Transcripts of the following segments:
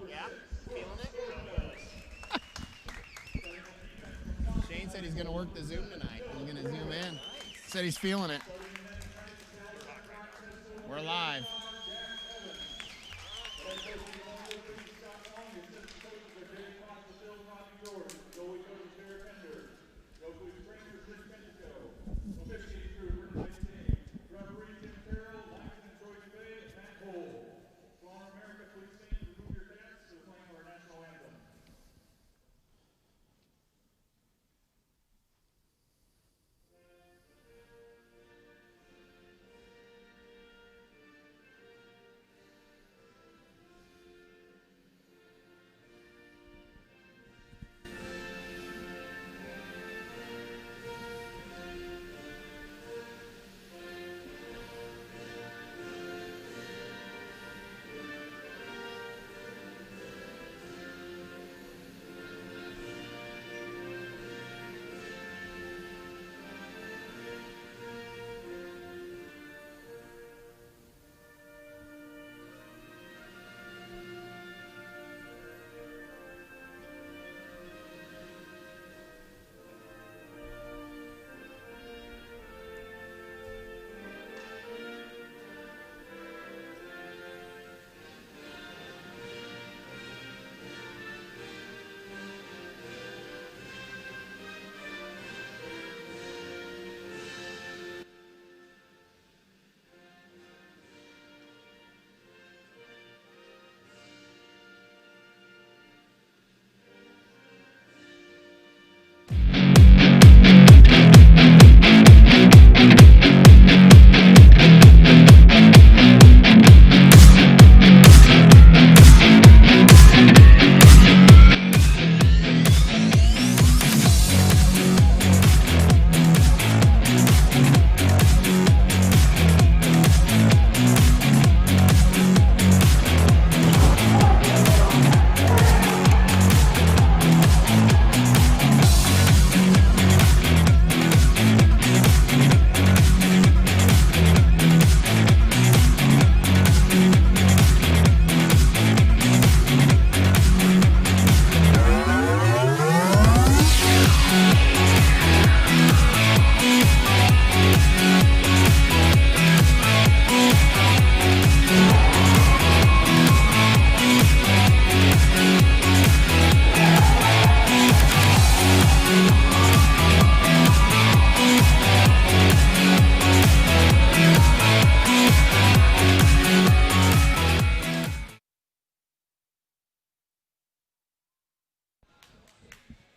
Yeah, feeling it? Shane said he's going to work the Zoom tonight. He's going to zoom in. Said he's feeling it. We're live.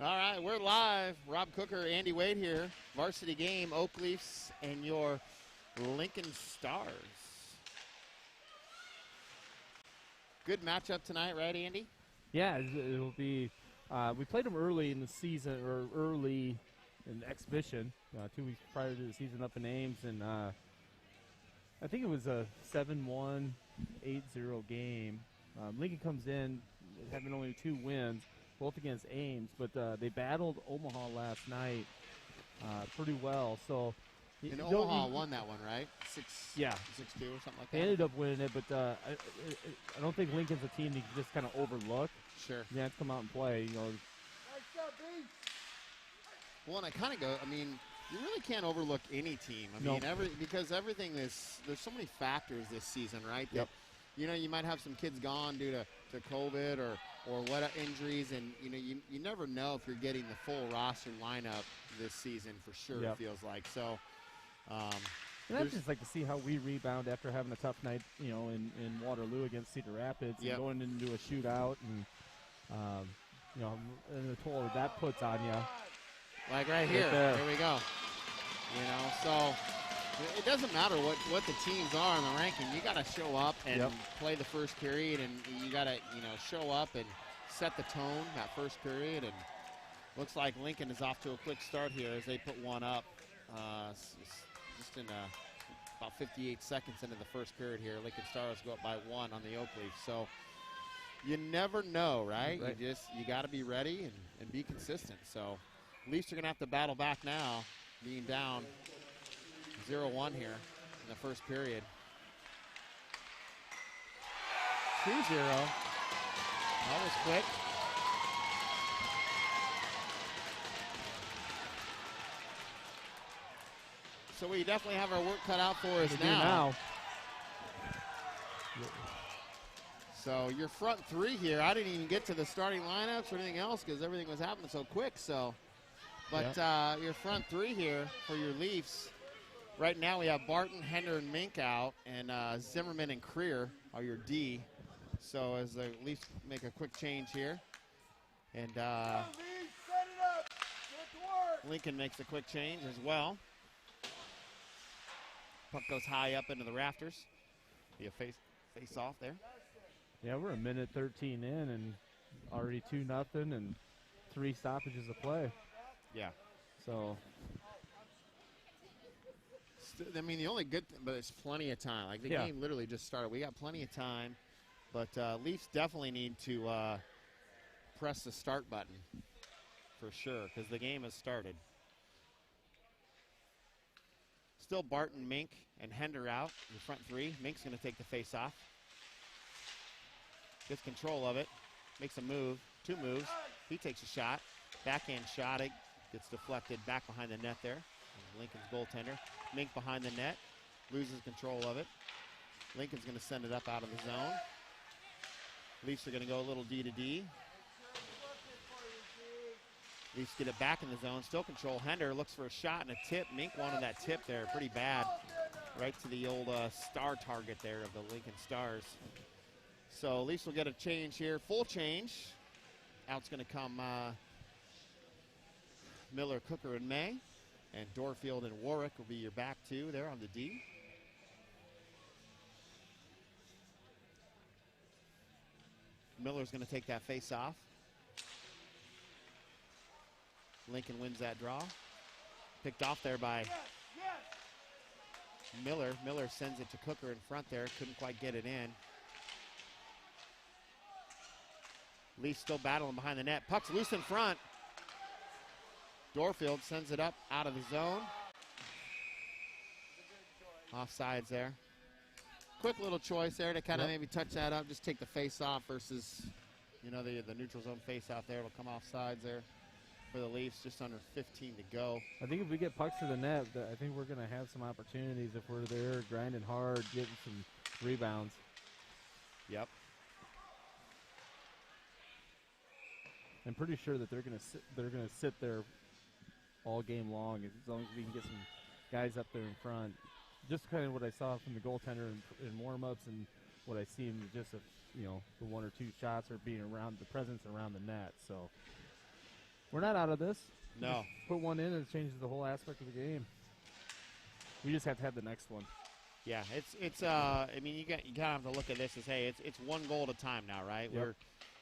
All right, we're live. Rob Cooker, Andy Wade here. Varsity game, Oak Leafs and your Lincoln Stars. Good matchup tonight, right, Andy? Yeah, it'll be. We played them early in the season, or early in the exhibition, 2 weeks prior to the season up in Ames, and I think it was a 7-1, 8-0 game. Lincoln comes in having only 2 wins, both against Ames, but they battled Omaha last night pretty well. So, and Omaha won that one, right? 6-2 or something like that. They ended up winning it, but I don't think Lincoln's a team you can just kind of overlook. Sure. You have to come out and play. You know. Well, and I kind of go. I mean, you really can't overlook any team. I mean, because everything is. There's so many factors this season, right? That, you know, you might have some kids gone due to COVID or what injuries, and you never know if you're getting the full roster lineup this season for sure. It feels like so. And I'd just like to see how we rebound after having a tough night, in Waterloo against Cedar Rapids, and going into a shootout, and and the toll that puts on you. Like right here, there we go. So it doesn't matter what the teams are in the ranking. You got to show up and play the first period, and you got to show up and set the tone that first period. And looks like Lincoln is off to a quick start here as they put one up. Just in about 58 seconds into the first period here, Lincoln Stars go up by 1 on the Oak Leaf. So you never know, right? You got to be ready and be consistent. So Leafs are going to have to battle back now, being down 0-1 here in the first period. 2-0. That was quick. So we definitely have our work cut out for us now. So your front three here, I didn't even get to the starting lineups or anything else because everything was happening so quick. So, but your front three here for your Leafs, right now we have Barton, Hender, and Mink out, and Zimmerman and Creer are your D. So as the Leafs make a quick change here, and Lincoln makes a quick change as well. Puck goes high up into the rafters. Be a face off there. Yeah, we're a minute 13 in and already 2-0 and 3 stoppages of play. Yeah. So. I mean, the only good thing, but it's plenty of time. Like the game literally just started. We got plenty of time, but Leafs definitely need to press the start button for sure because the game has started. Still Barton, Mink, and Hender out in the front three. Mink's going to take the face off. Gets control of it. Makes a move. 2 moves. He takes a shot. Backhand shot. It gets deflected back behind the net there. Lincoln's goaltender. Mink behind the net. Loses control of it. Lincoln's going to send it up out of the zone. Leafs are going to go a little D to D. Leafs get it back in the zone. Still control. Hender looks for a shot and a tip. Mink wanted that tip there pretty bad. Right to the old star target there of the Lincoln Stars. So Leafs will get a change here. Full change. Out's going to come Miller, Cooker, and May. And Dorfield and Warwick will be your back two there on the D. Miller's going to take that face off. Lincoln wins that draw. Picked off there by Miller. Miller sends it to Cooker in front there. Couldn't quite get it in. Leafs still battling behind the net. Puck's loose in front. Dorfield sends it up out of the zone. Offsides there. Quick little choice there to kind of maybe touch that up. Just take the face off versus, you know, the neutral zone face out there. It'll come offsides there for the Leafs. Just under 15 to go. I think if we get pucks to the net, I think we're going to have some opportunities if we're there grinding hard, getting some rebounds. Yep. I'm pretty sure that they're going to sit there all game long as long as we can get some guys up there in front. Just kind of what I saw from the goaltender in warm-ups and what I see in just the 1 or 2 shots are being around the presence around the net. So we're not out of this. No. Just put one in and it changes the whole aspect of the game. We just have to have the next one. Yeah, it's I mean you kind of have to look at this as, hey, it's one goal at a time now, right? Yep.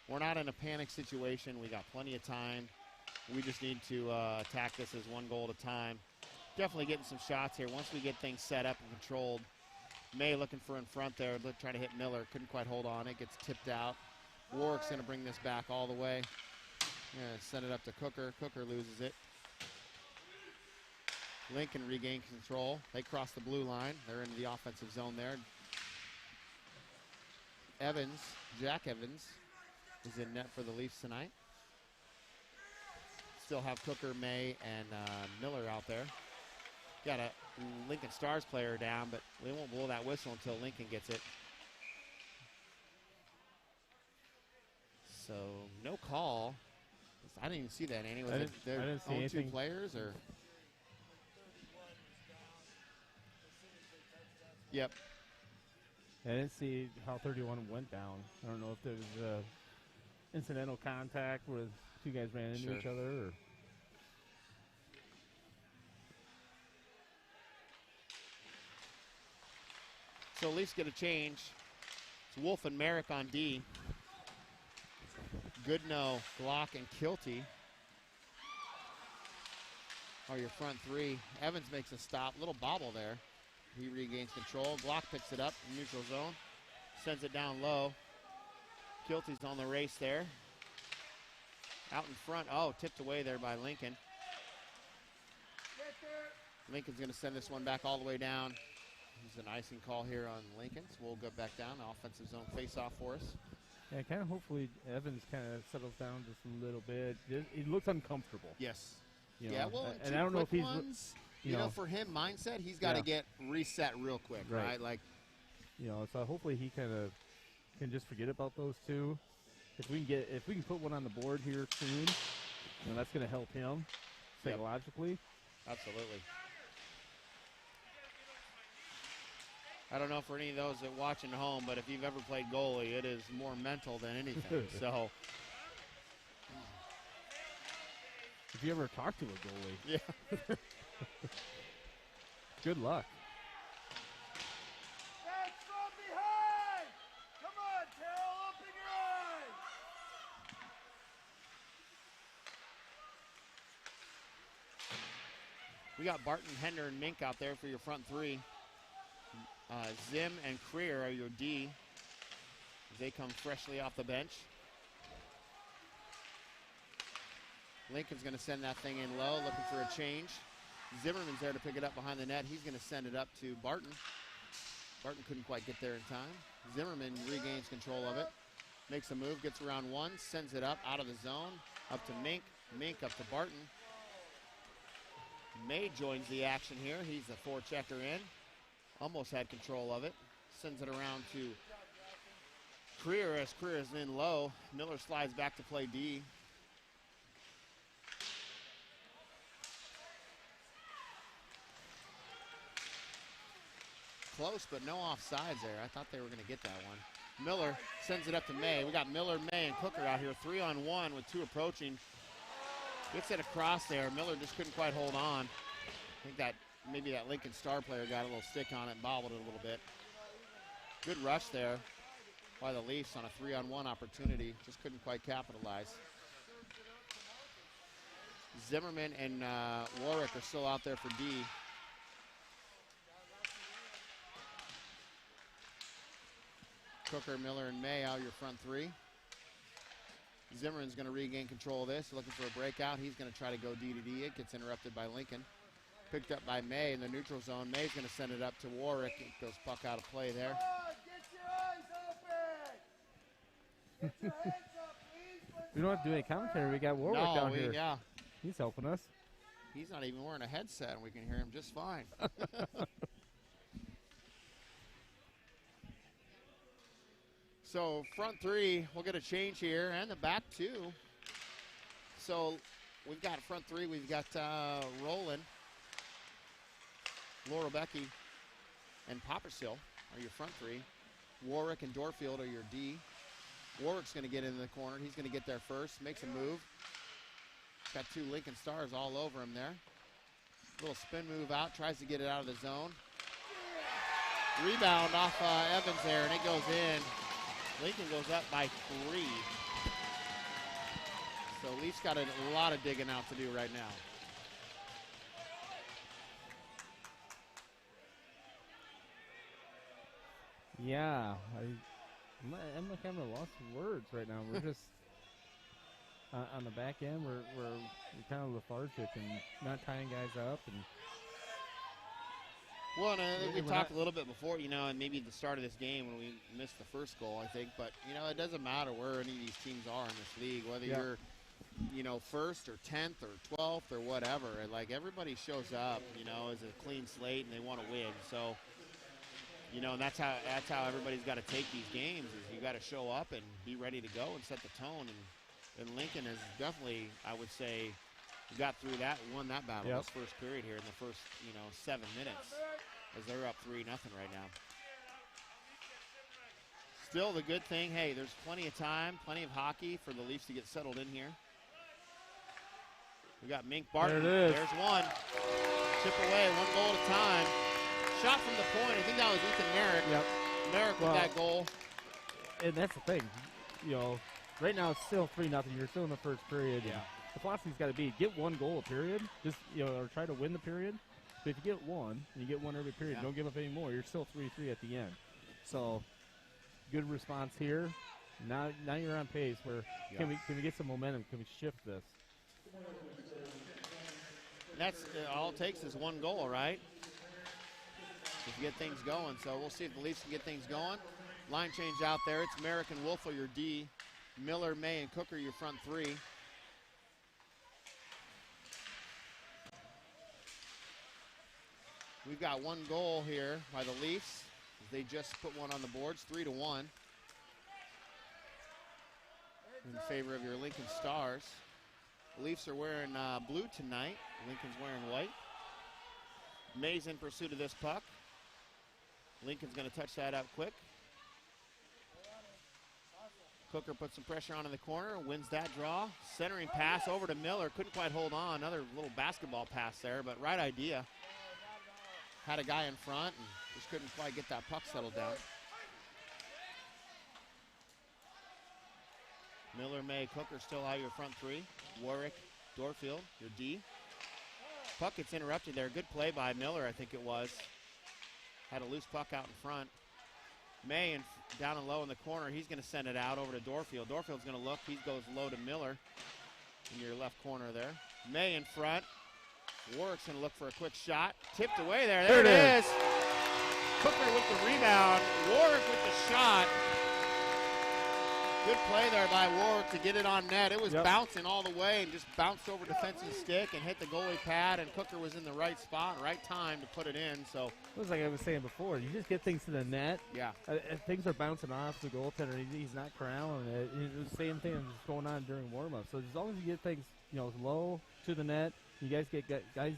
We're not in a panic situation. We got plenty of time. We just need to attack this as one goal at a time. Definitely getting some shots here. Once we get things set up and controlled, May looking for in front there, trying to hit Miller. Couldn't quite hold on. It gets tipped out. Warwick's going to bring this back all the way. Send it up to Cooker. Cooker loses it. Lincoln regain control. They cross the blue line. They're into the offensive zone there. Jack Evans, is in net for the Leafs tonight. Still have Cooker, May, and Miller out there. Got a Lincoln Stars player down, but we won't blow that whistle until Lincoln gets it. So no call. I didn't even see that, Annie. Was it their own 2 players or? Yep. I didn't see how 31 went down. I don't know if there was incidental contact where 2 guys ran into each other. Or so Leafs get a change. It's Wolf and Merrick on D. Goodnow, Glock, and Kilty are your front 3. Evans makes a stop. Little bobble there. He regains control. Glock picks it up in neutral zone. Sends it down low. Kilty's on the race there. Out in front. Oh, tipped away there by Lincoln. Lincoln's going to send this one back all the way down. There's an icing call here on Lincoln, so we'll go back down. Offensive zone face-off for us. Yeah, kind of hopefully Evans kind of settles down just a little bit. He looks uncomfortable. Yes. You know, yeah, well, and I don't know if he's you know, for him, mindset, he's got to get reset real quick, right? Like, you know, so hopefully he kind of can just forget about those two. If we can put one on the board here soon, you know, that's going to help him psychologically. Absolutely. I don't know for any of those that watching at home, but if you've ever played goalie, it is more mental than anything. So, if you ever talk to a goalie, yeah. Good luck. That's from behind! Come on, Terrell, open your eyes! We got Barton, Hender, and Mink out there for your front three. Zim and Creer are your D as they come freshly off the bench. Lincoln's going to send that thing in low, looking for a change. Zimmerman's there to pick it up behind the net. He's going to send it up to Barton. Barton couldn't quite get there in time. Zimmerman regains control of it. Makes a move, gets around one, sends it up out of the zone, up to Mink. Mink up to Barton. May joins the action here. He's the forechecker in. Almost had control of it. Sends it around to Creer as Creer is in low. Miller slides back to play D. Close, but no offsides there. I thought they were going to get that one. Miller sends it up to May. We got Miller, May, and Cooker out here 3-on-1 with two approaching. Gets it across there. Miller just couldn't quite hold on. I think that maybe that Lincoln Star player got a little stick on it and bobbled it a little bit. Good rush there by the Leafs on a 3-on-1 opportunity. Just couldn't quite capitalize. Zimmerman and Warwick are still out there for D. Cooker, Miller, and May out your front three. Zimmerman's going to regain control of this, looking for a breakout. He's going to try to go D to D. It gets interrupted by Lincoln. Picked up by May in the neutral zone. May's going to send it up to Warwick. It goes puck out of play there. Come on, get your eyes open! Get your hands up, please! We don't have to do any commentary. We got Warwick down here. Yeah. He's helping us. He's not even wearing a headset, and we can hear him just fine. So front three, we'll get a change here, and the back two. So we've got front three. We've got Roland, Laura Becky, and Poppersill are your front three. Warwick and Dorfield are your D. Warwick's going to get into the corner. He's going to get there first, makes a move. Got two Lincoln Stars all over him there. Little spin move out, tries to get it out of the zone. Rebound off Evans there, and it goes in. Lincoln goes up by 3. So Leafs got a lot of digging out to do right now. Yeah, I'm like having a loss of words right now. We're just on the back end. We're kind of lethargic and not tying guys up. And well, and we talked a little bit before, you know, and maybe at the start of this game when we missed the first goal, I think. But, you know, it doesn't matter where any of these teams are in this league, whether you're, you know, 1st or 10th or 12th or whatever. And, like, everybody shows up, you know, as a clean slate and they want to win. So, you know, and that's how everybody's got to take these games is you got to show up and be ready to go and set the tone. And Lincoln has definitely, I would say, got through that, won that battle this first period here in the first, you know, 7 minutes as they're up 3-0 right now. Still the good thing, hey, there's plenty of time, plenty of hockey for the Leafs to get settled in here. We got Mink Barton. There it is. There's one. Chip away, 1 goal at a time. Shot from the point. I think that was Ethan Merrick. Yep. Merrick with that goal. And that's the thing. You know, right now it's still 3-0. You're still in the first period. Yeah. The philosophy's got to be get 1 goal a period, just, you know, or try to win the period. But if you get one, you get one every period. Don't give up any more. You're still 3-3 at the end. So, good response here. Now you're on pace. Where can we get some momentum? Can we shift this? That's all it takes is 1 goal, right? to get things going. So we'll see if the Leafs can get things going. Line change out there. It's Merrick and Wolf are your D. Miller, May, and Cooker your front three. We've got one goal here by the Leafs. They just put one on the boards, 3-1. In favor of your Lincoln Stars. The Leafs are wearing blue tonight. Lincoln's wearing white. May's in pursuit of this puck. Lincoln's going to touch that up quick. Cooker puts some pressure on in the corner, wins that draw. Centering pass over to Miller. Couldn't quite hold on. Another little basketball pass there, but right idea. Had a guy in front and just couldn't quite get that puck settled down. Miller, May, Cooker still out your front three. Warwick, Dorfield, your D. Puck gets interrupted there. Good play by Miller, I think it was. Had a loose puck out in front. May down and low in the corner. He's going to send it out over to Dorfield. Dorfield's going to look. He goes low to Miller in your left corner there. May in front. Warwick's going to look for a quick shot. Tipped away there. There it is. Cooker with the rebound. Warwick with the shot. Good play there by Warwick to get it on net. It was bouncing all the way and just bounced over defensive stick and hit the goalie pad, and Cooker was in the right spot, right time to put it in. So it was like I was saying before. You just get things to the net. Yeah. Things are bouncing off the goaltender. He's not corralling it. It's the same thing that's going on during warm-up. So as long as you get things, low to the net, you guys get guys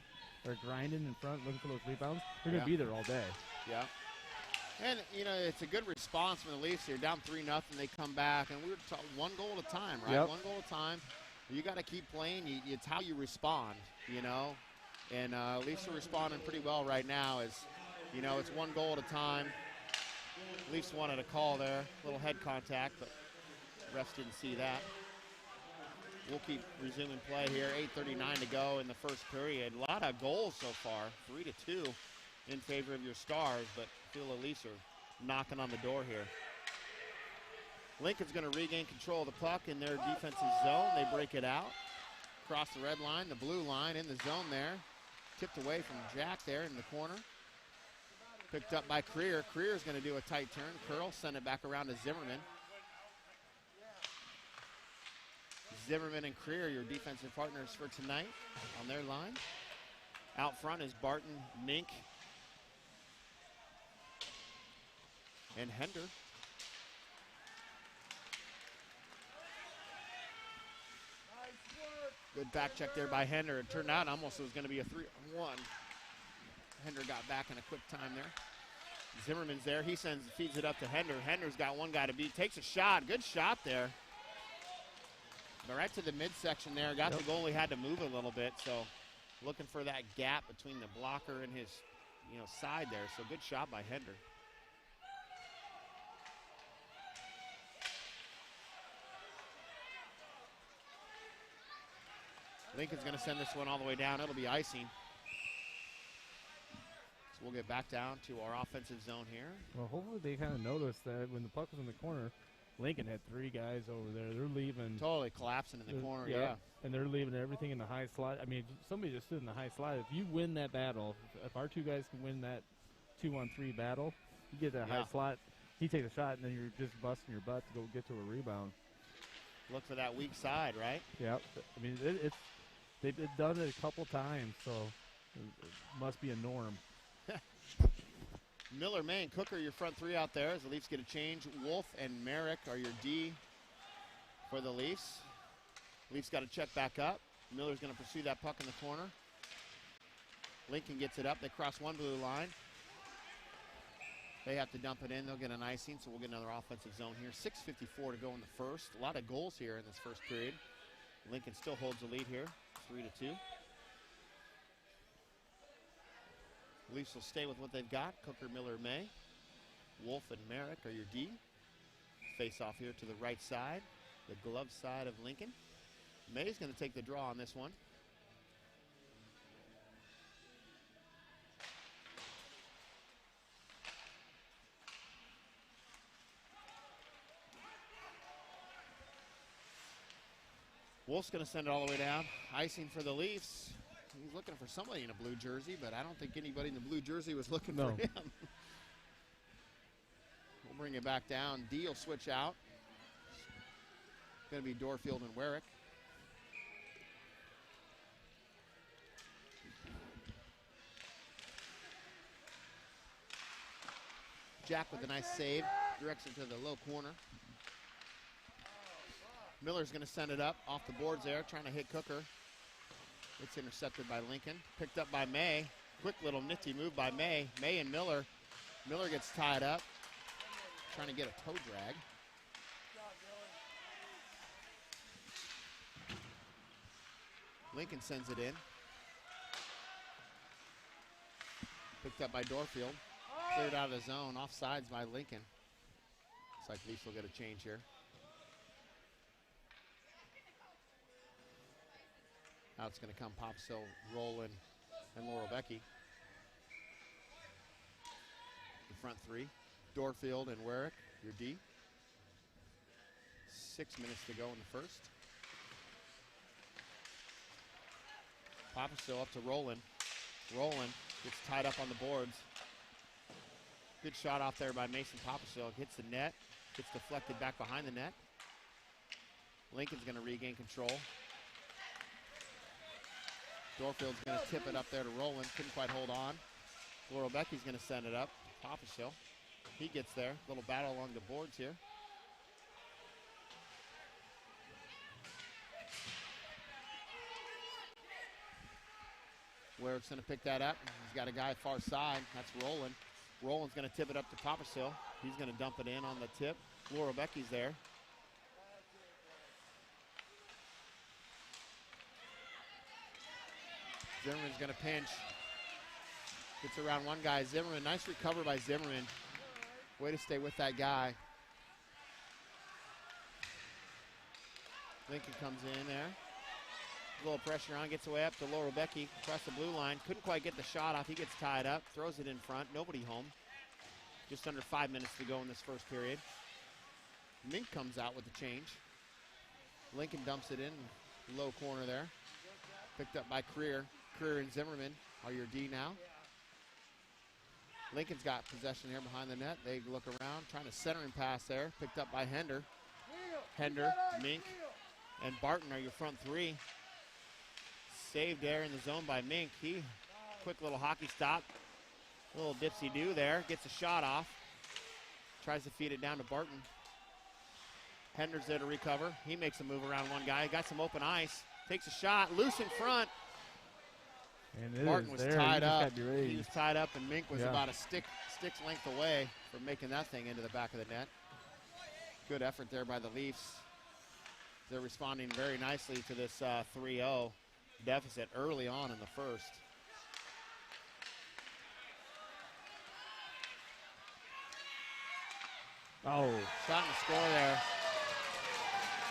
are grinding in front, looking for those rebounds. They're going to be there all day. Yeah. And, it's a good response from the Leafs here. Down 3-0, they come back. And we were one goal at a time, right? Yep. One goal at a time. You got to keep playing. It's how you respond, And Leafs are responding pretty well right now. It's one goal at a time. Leafs wanted a call there. A little head contact, but refs didn't see that. We'll keep resuming play here. 8:39 to go in the first period. A lot of goals so far. 3-2 in favor of your Stars, but I feel the Leafs are knocking on the door here. Lincoln's going to regain control of the puck in their defensive zone. They break it out. Across the red line, the blue line in the zone there. Tipped away from Jack there in the corner. Picked up by Creer. Creer's going to do a tight turn. Curl, send it back around to Zimmerman. Zimmerman and Creer, your defensive partners for tonight on their line. Out front is Barton, Mink, and Hender. Good back check there by Hender. It turned out almost it was going to be a 3-1. Hender got back in a quick time there. Zimmerman's there. He feeds it up to Hender. Hender's got one guy to beat. Takes a shot. Good shot there. But right to the midsection there. Got the goalie had to move a little bit. So looking for that gap between the blocker and his side there. So good shot by Hender. Lincoln's going to send this one all the way down. It'll be icing. So we'll get back down to our offensive zone here. Well, hopefully they kind of noticed that when the puck was in the corner, Lincoln had three guys over there. They're leaving. Totally collapsing in the corner, yeah. And they're leaving everything in the high slot. I mean, somebody just stood in the high slot. If you win that battle, if our two guys can win that 2-on-3 battle, you get that high slot, he takes a shot, and then you're just busting your butt to go get to a rebound. Look for that weak side, right? Yep. I mean, they've done it a couple times, so it must be a norm. Miller, May, and Cooker, your front three out there as the Leafs get a change. Wolf and Merrick are your D for the Leafs. Leafs got to check back up. Miller's going to pursue that puck in the corner. Lincoln gets it up. They cross one blue line. They have to dump it in. They'll get an icing, so we'll get another offensive zone here. 6:54 to go in the first. A lot of goals here in this first period. Lincoln still holds the lead here, 3-2. Leafs will stay with what they've got. Cooker, Miller, May. Wolf and Merrick are your D. Face off here to the right side, the glove side of Lincoln. May's going to take the draw on this one. Wolf's going to send it all the way down. Icing for the Leafs. He's looking for somebody in a blue jersey, but I don't think anybody in the blue jersey was looking No. for him. We'll bring it back down. D will switch out. Going to be Dorfield and Warwick. Jack with a nice save. Directs it to the low corner. Miller's going to send it up off the boards there, trying to hit Cooker. It's intercepted by Lincoln. Picked up by May. Quick little nifty move by May. May and Miller. Miller gets tied up. Trying to get a toe drag. Lincoln sends it in. Picked up by Dorfield. Cleared out of the zone. Offsides by Lincoln. Looks like Leafs will get a change here. Now it's going to come Popsill, Roland, and Laurel Becky. The front three. Dorfield and Warwick, your D. 6 minutes to go in the first. Popsill up to Roland. Roland gets tied up on the boards. Good shot off there by Mason Popsill. Hits the net. Gets deflected back behind the net. Lincoln's going to regain control. Dorfield's going to tip it up there to Roland. Couldn't quite hold on. Laurel Becky's going to send it up. Popsill. He gets there. Little battle along the boards here. Warwick's going to pick that up. He's got a guy far side. That's Roland. Roland's going to tip it up to Popsill. He's going to dump it in on the tip. Laurel Becky's there. Zimmerman's going to pinch. Gets around one guy. Zimmerman, nice recover by Zimmerman. Way to stay with that guy. Lincoln comes in there. A little pressure on, gets away up to Laurel Becky across the blue line. Couldn't quite get the shot off. He gets tied up, throws it in front. Nobody home. Just under 5 minutes to go in this first period. Mink comes out with the change. Lincoln dumps it in low corner there. Picked up by Creer. Creer and Zimmerman are your D now. Lincoln's got possession here behind the net. They look around, trying to centering pass there. Picked up by Hender. Hender, Mink, and Barton are your front three. Saved there in the zone by Mink. He, quick little hockey stop. A little dipsy-do there. Gets a shot off. Tries to feed it down to Barton. Hender's there to recover. He makes a move around one guy. Got some open ice. Takes a shot. Loose in front. And Barton was tied up. He He was tied up, and Mink was about a stick's length away from making that thing into the back of the net. Good effort there by the Leafs. They're responding very nicely to this 3-0 deficit early on in the first. Oh. Shot and score there.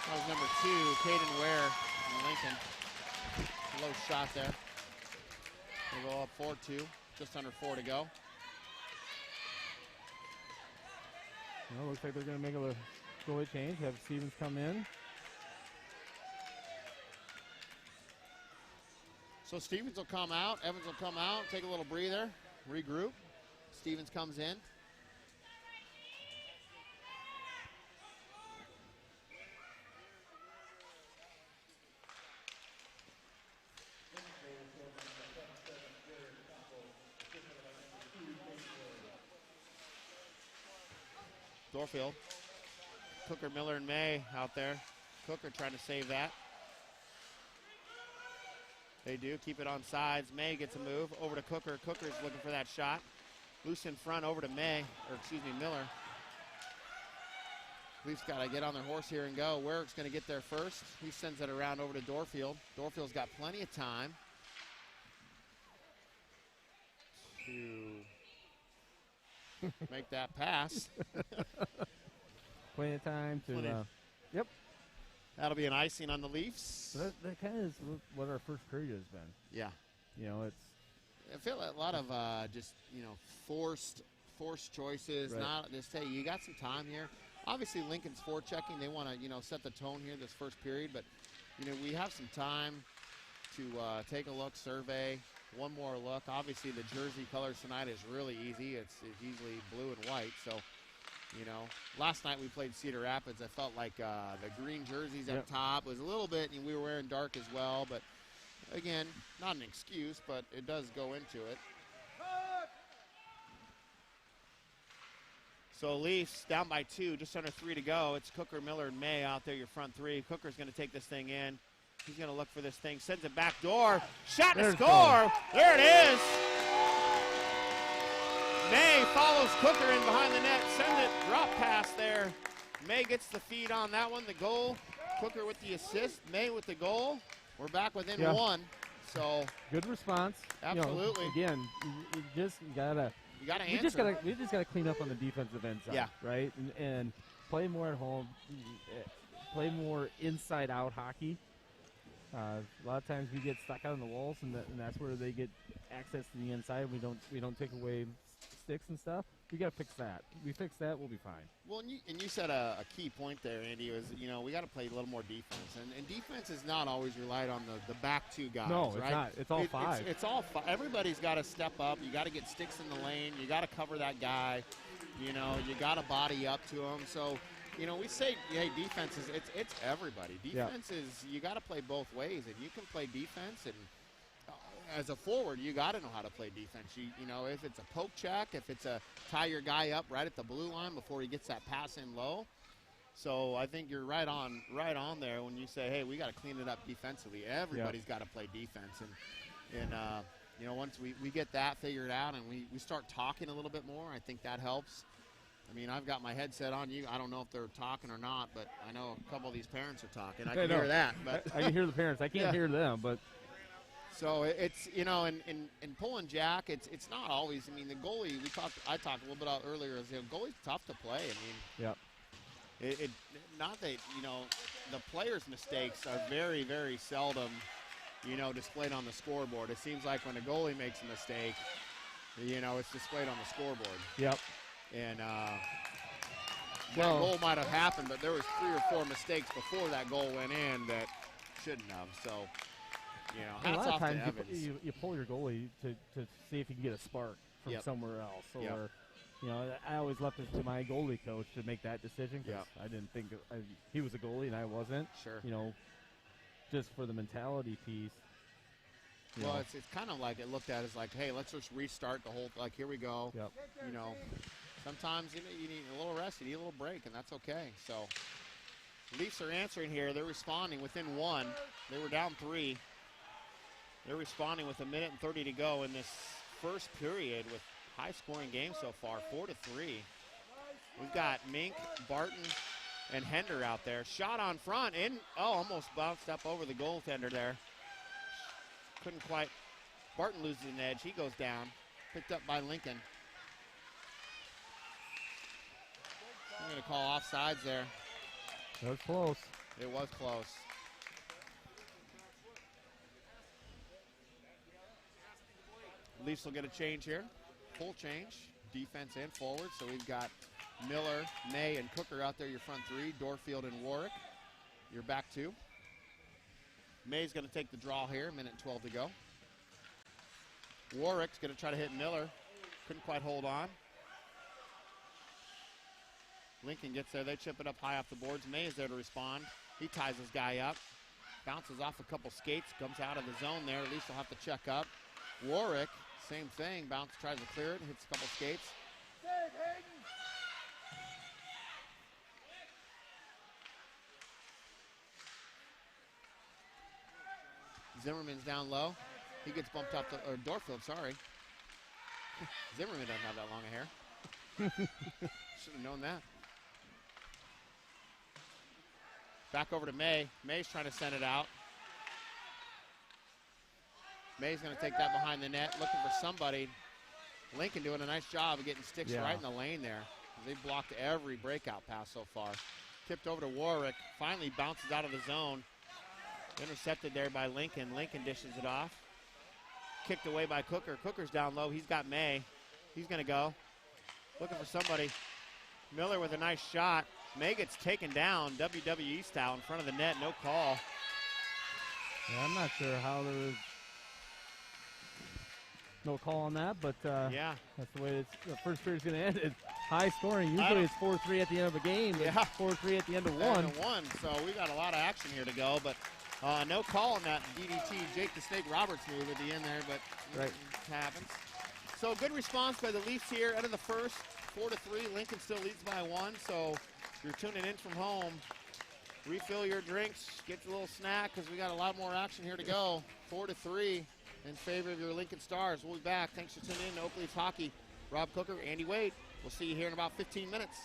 That was number 2, Caden Ware from Lincoln. Low shot there. They go up 4-2, just under 4 to go. Well, looks like they're going to make a goalie change. Have Stevens come in. So Stevens will come out. Evans will come out, take a little breather, regroup. Stevens comes in. Dorfield. Cooker, Miller, and May out there. Cooker trying to save that. They do. Keep it on sides. May gets a move. Over to Cooker. Cooker's looking for that shot. Loose in front over to Miller. Leafs got to get on their horse here and go. Warwick's going to get there first. He sends it around over to Dorfield. Dorfield's got plenty of time to make that pass. Plenty of time to. Yep. That'll be an icing on the Leafs. So that kind of is what our first period has been. Yeah. You know, I feel a lot of just, forced choices. Right. Not just, hey, you got some time here. Obviously, Lincoln's forechecking. They want to, set the tone here this first period. But, we have some time to take a look, survey, one more look. Obviously, the jersey colors tonight is really easy. It's usually blue and white. So, you know, last night we played Cedar Rapids. I felt like the green jerseys up top was a little bit, and we were wearing dark as well. But, again, not an excuse, but it does go into it. So Leafs down by 2, just under 3 to go. It's Cooker, Miller, and May out there, your front three. Cooker's going to take this thing in. He's going to look for this thing. Sends it back door. Shot to score. There it is. May follows Cooker in behind the net. Sends it. Drop pass there. May gets the feed on that one. The goal. Cooker with the assist. May with the goal. We're back within 1. So good response. Absolutely. You know, again, you just gotta. You gotta answer. We just gotta clean up on the defensive end side. Yeah. Right. And play more at home. Play more inside-out hockey. A lot of times we get stuck out on the walls, and that's where they get access to the inside. We don't take away sticks and stuff. We got to fix that. We fix that, we'll be fine. Well, and you said a key point there, Andy, was, you know, we got to play a little more defense. And defense is not always relied on the back 2 guys, no, it's right? not. It's all 5. It's all 5. Everybody's got to step up. You got to get sticks in the lane. You got to cover that guy. You know, you got to body up to him. So, you know, we say, hey, defense is, it's everybody. Defense is, you got to play both ways, and you can play defense, and as a forward, you got to know how to play defense. You know, if it's a poke check, if it's a tie your guy up right at the blue line before he gets that pass in low. So I think you're right on there when you say, hey, we got to clean it up defensively. Everybody's got to play defense, and you know, once we get that figured out and we start talking a little bit more, I think that helps. I mean, I've got my headset on. I don't know if they're talking or not, but I know a couple of these parents are talking. I can hear that. But I can hear the parents. I can't hear them, but. So it's, you know, in pulling Jack, it's not always. I mean, the goalie I talked a little bit about earlier. Is, you know, goalie's tough to play. I mean, it not that, you know, the players' mistakes are very, very seldom, you know, displayed on the scoreboard. It seems like when a goalie makes a mistake, you know, it's displayed on the scoreboard. Yep. And that goal might have happened, but there was 3 or 4 mistakes before that goal went in that shouldn't have. So, you know, hats a lot off of times to Evans. you pull your goalie to see if you can get a spark from somewhere else. Or, you know, I always left it to my goalie coach to make that decision because I didn't think he was a goalie and I wasn't. Sure. You know, just for the mentality piece. Well, it's kind of like it looked at as like, hey, let's just restart the whole, like, here we go. Yep. You know, sometimes you need a little rest, you need a little break, and that's okay. So Leafs are answering here. They're responding within 1. They were down 3. They're responding with 1:30 to go in this first period with high-scoring game so far, 4-3. We've got Mink, Barton, and Hender out there. Shot on front, almost bounced up over the goaltender there. Couldn't quite. Barton loses an edge. He goes down. Picked up by Lincoln. I'm going to call offsides there. That was close. It was close. Leafs will get a change here. Full change, defense and forward. So we've got Miller, May, and Cooker out there, your front 3. Dorfield and Warwick, your back 2. May's going to take the draw here, 1:12 to go. Warwick's going to try to hit Miller. Couldn't quite hold on. Lincoln gets there. They chip it up high off the boards. May is there to respond. He ties his guy up. Bounces off a couple skates. Comes out of the zone there. At least he'll have to check up. Warwick, same thing. Bounce tries to clear it. Hits a couple skates. Zimmerman's down low. He gets bumped up to, or Dorfield, sorry. Zimmerman doesn't have that long of hair. Should have known that. Back over to May. May's trying to send it out. May's going to take that behind the net, looking for somebody. Lincoln doing a nice job of getting sticks right in the lane there. They blocked every breakout pass so far. Tipped over to Warwick. Finally bounces out of the zone. Intercepted there by Lincoln. Lincoln dishes it off. Kicked away by Cooker. Cooker's down low. He's got May. He's going to go. Looking for somebody. Miller with a nice shot. May gets taken down WWE style in front of the net. No call. Yeah, I'm not sure how there was no call on that, but yeah, that's the way the first period's going to end. It's high scoring. Usually it's 4-3 at the end of a game. Yeah. It's 4-3 at the end of one. So we got a lot of action here to go, but no call on that DDT. Jake the Snake Roberts move at the end there, but right. It happens. So good response by the Leafs here. Out of the first, 4-3. Lincoln still leads by 1. So if you're tuning in from home, refill your drinks, get your little snack because we got a lot more action here to go. 4-3 in favor of your Lincoln Stars. We'll be back. Thanks for tuning in to Oak Leafs Hockey. Rob Cooker, Andy Wade. We'll see you here in about 15 minutes.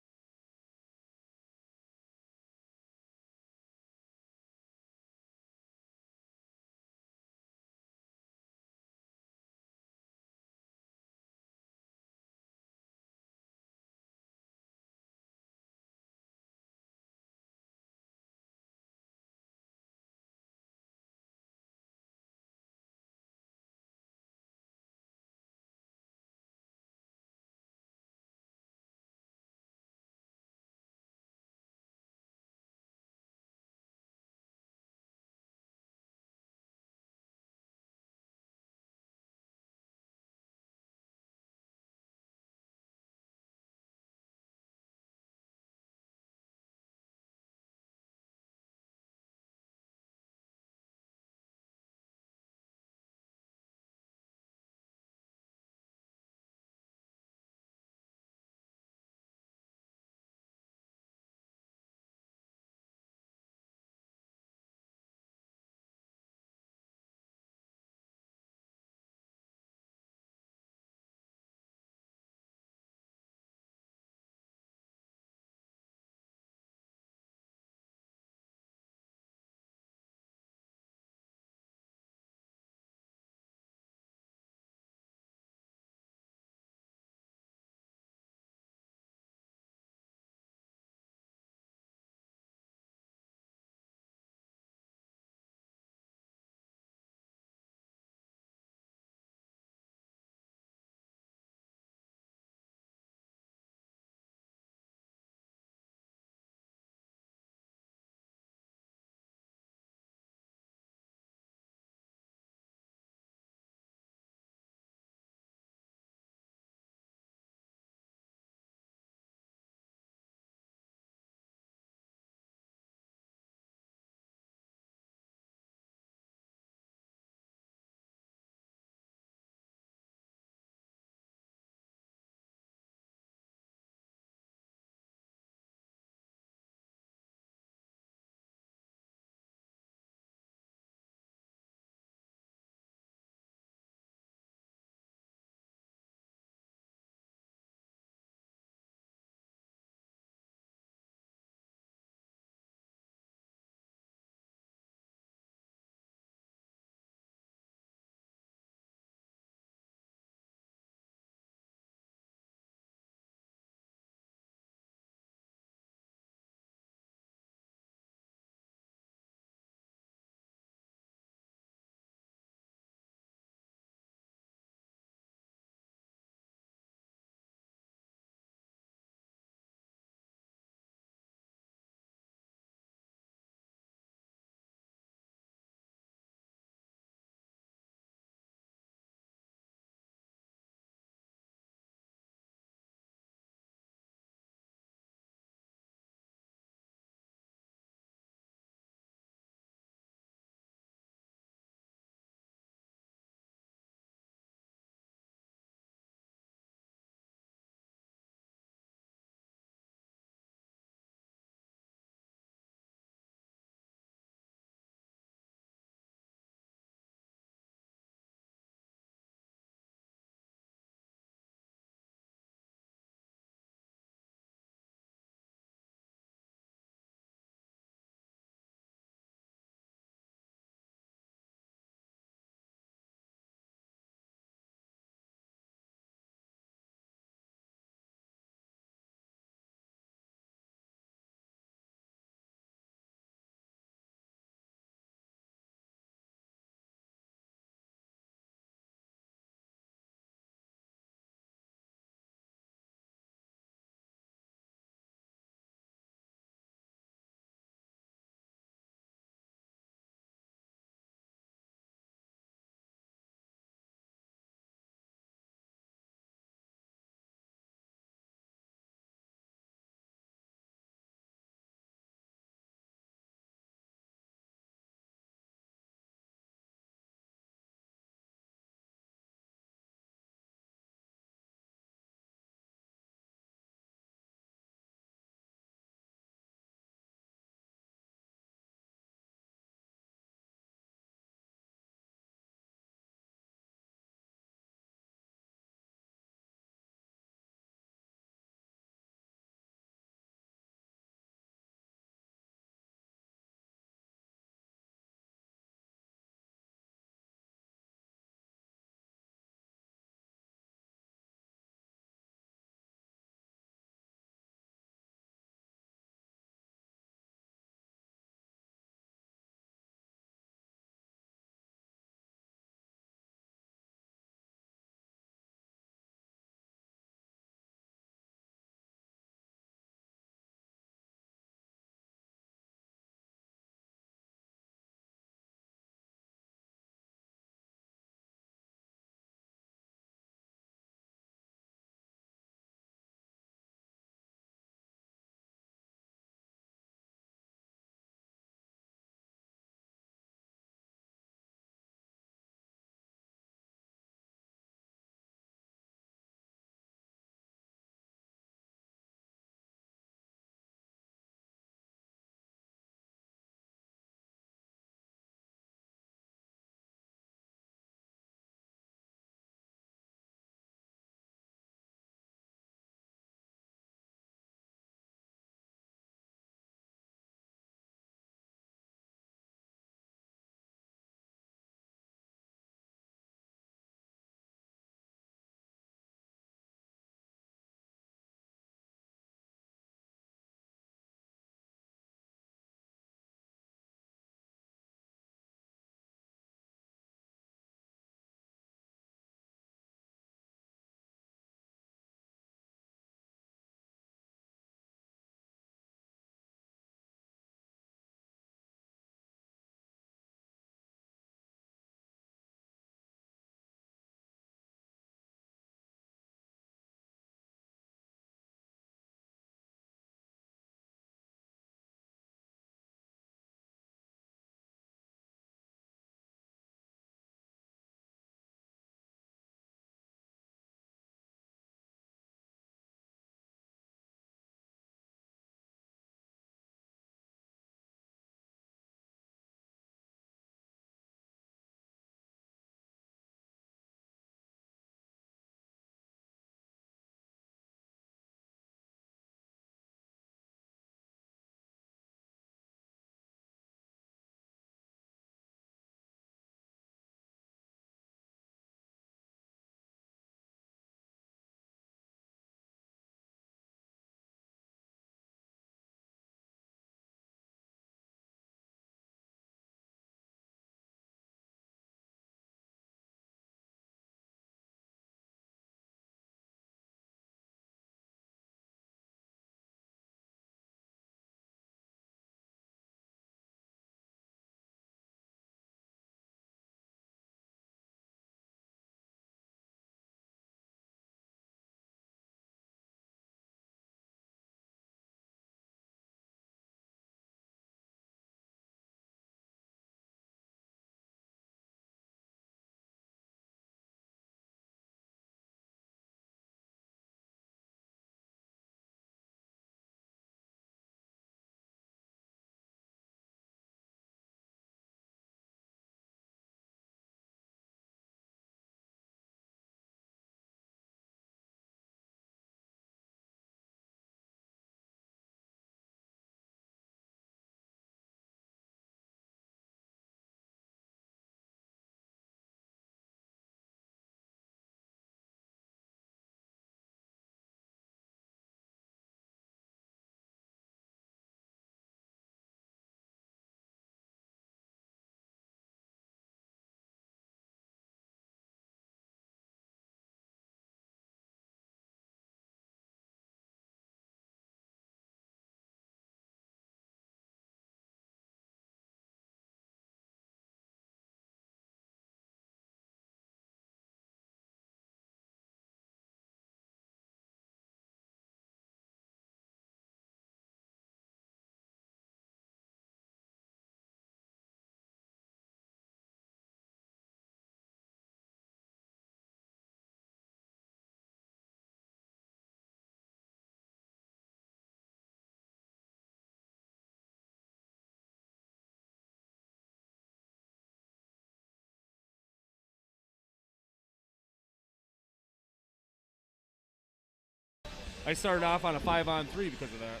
I started off on a 5-on-3 because of that.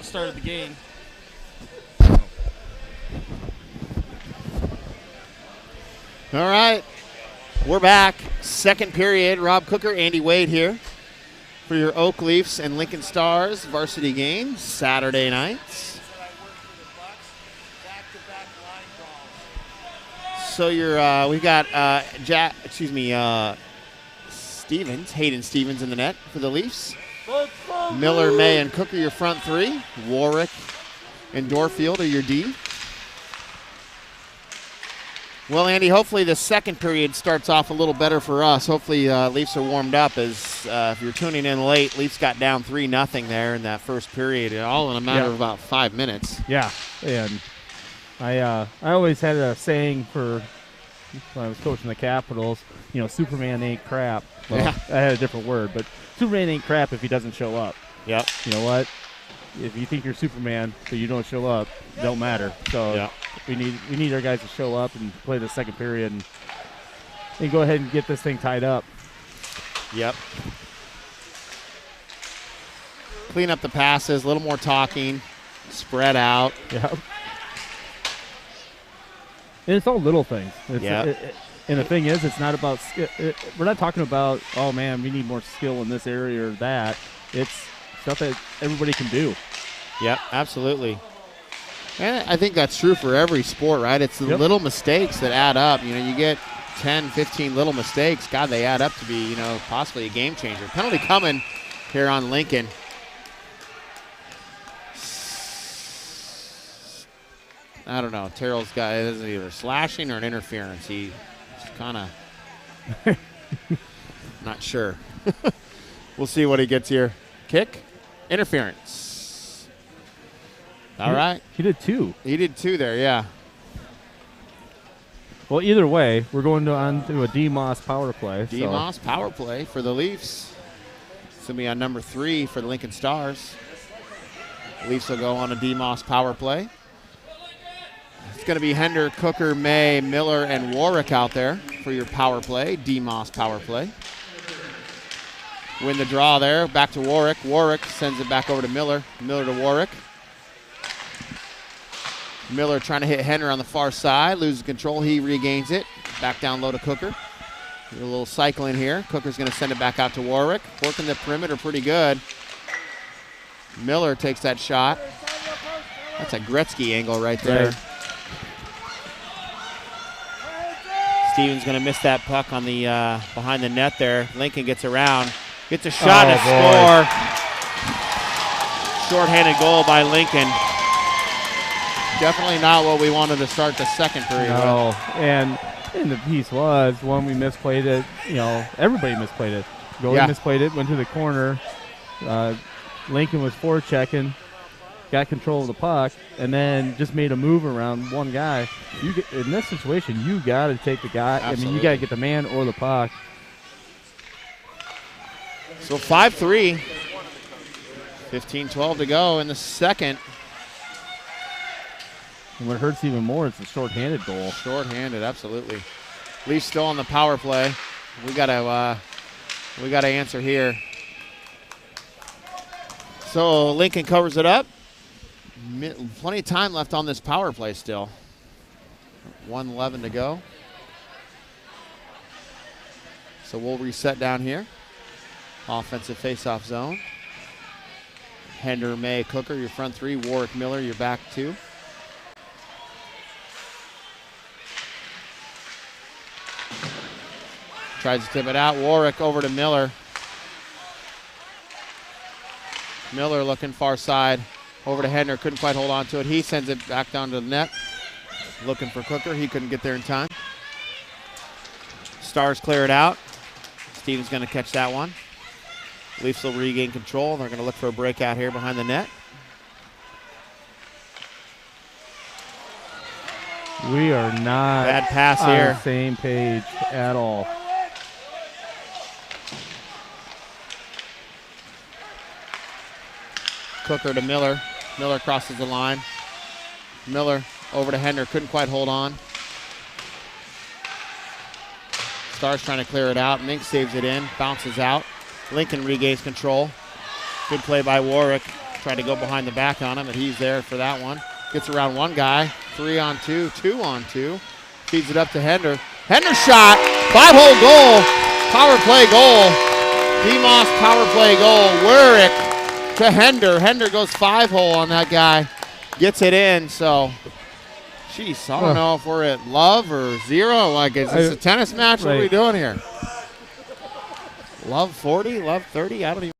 Started the game. All right, we're back. Second period. Rob Cooker, Andy Wade here for your Oak Leafs and Lincoln Stars varsity game Saturday nights. So we've got Hayden Stevens in the net for the Leafs. Miller, May, and Cooker your front three. Warwick and Dorfield are your D. Well, Andy, hopefully the second period starts off a little better for us. Hopefully Leafs are warmed up as if you're tuning in late, Leafs got down 3-0 there in that first period, all in a matter of about 5 minutes. Yeah, and I always had a saying for when I was coaching the Capitals, Superman ain't crap. Well, yeah. I had a different word, but Superman ain't crap if he doesn't show up. Yep. You know what? If you think you're Superman but you don't show up, it don't matter. So we need our guys to show up and play the second period and go ahead and get this thing tied up. Yep. Clean up the passes, a little more talking, spread out. Yep. And it's all little things. And the thing is, it's not about we're not talking about, oh, man, we need more skill in this area or that. It's stuff that everybody can do. Yep, absolutely. And I think that's true for every sport, right? It's the little mistakes that add up. You get 10, 15 little mistakes. God, they add up to be, possibly a game changer. Penalty coming here on Lincoln. I don't know. Terrell's guy is either slashing or an interference. He's kind of not sure. We'll see what he gets here. Kick, interference. All right. He did two. He did two there, yeah. Well, either way, we're going on to a D-Moss power play. D-Moss power play for the Leafs. It's going to be on number 3 for the Lincoln Stars. Leafs will go on a D-Moss power play. It's going to be Hender, Cooker, May, Miller, and Warwick out there for your power play, D-Moss power play. Win the draw there, back to Warwick. Warwick sends it back over to Miller. Miller to Warwick. Miller trying to hit Hender on the far side, loses control, he regains it. Back down low to Cooker. A little cycling here. Cooker's going to send it back out to Warwick. Working the perimeter pretty good. Miller takes that shot. That's a Gretzky angle right there. Right. Stevens going to miss that puck on the behind the net there. Lincoln gets around, gets a shot to score. Short-handed goal by Lincoln. Definitely not what we wanted to start the second period. No, and the piece was one we misplayed it. Everybody misplayed it. Goalie misplayed it, went to the corner. Lincoln was forechecking, got control of the puck, and then just made a move around one guy. In this situation, you got to take the guy. Absolutely. I mean, you got to get the man or the puck. So 5-3, 15-12 to go in the second. And what hurts even more is the short-handed goal. Short-handed, absolutely. Leafs still on the power play. We gotta answer here. So Lincoln covers it up. Plenty of time left on this power play still. 1:11 to go. So we'll reset down here. Offensive face-off zone. Hender, May, Cooker, your front three. Warwick, Miller, your back two. Tries to tip it out. Warwick over to Miller. Miller looking far side. Over to Hender. Couldn't quite hold on to it. He sends it back down to the net. Looking for Cooker. He couldn't get there in time. Stars clear it out. Stevens going to catch that one. Leafs will regain control. They're going to look for a breakout here behind the net. We are not bad pass on here. The same page at all. Cooker to Miller. Miller crosses the line. Miller over to Hender. Couldn't quite hold on. Stars trying to clear it out. Mink saves it in. Bounces out. Lincoln regains control. Good play by Warwick. Tried to go behind the back on him, but he's there for that one. Gets around one guy. 3-on-2, 2-on-2. Feeds it up to Hender. Hender shot. 5-hole goal. Power play goal. DeMoss power play goal. Warwick to Hender. Hender goes 5-hole on that guy. Gets it in, so... Jeez, I don't know if we're at love or zero. Like, is this a tennis match? What are we doing here? Love 40, love 30? I don't even